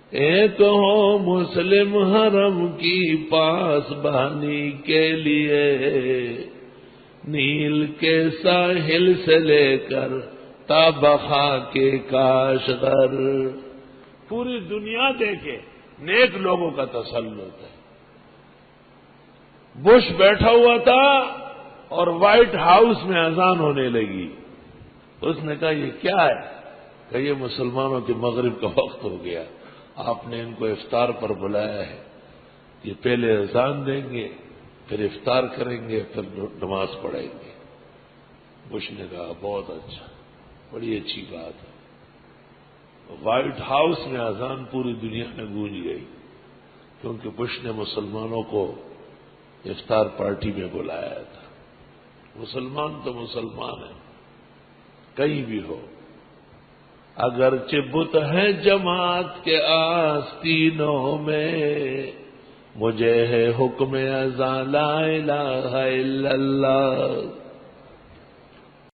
ایک ہو مسلم حرم کی پاسبانی کے لیے، نیل کے ساحل سے لے کر تا بخا کے کاشغر۔ پوری دنیا دیکھے نیک لوگوں کا تسلط ہے۔ بش بیٹھا ہوا تھا اور وائٹ ہاؤس میں اذان ہونے لگی، اس نے کہا یہ کیا ہے؟ کہ یہ مسلمانوں کے مغرب کا وقت ہو گیا، آپ نے ان کو افطار پر بلایا ہے، یہ پہلے اذان دیں گے پھر افطار کریں گے پھر نماز پڑھیں گے۔ بش نے کہا بہت اچھا، بڑی اچھی بات ہے۔ وائٹ ہاؤس میں اذان پوری دنیا میں گونج گئی، کیونکہ بش نے مسلمانوں کو افطار پارٹی میں بلایا تھا۔ مسلمان تو مسلمان ہے، کہیں بھی ہو، اگرچہ بت ہے جماعت کے آستینوں میں، مجھے ہے حکم اذان لا الہ الا اللہ۔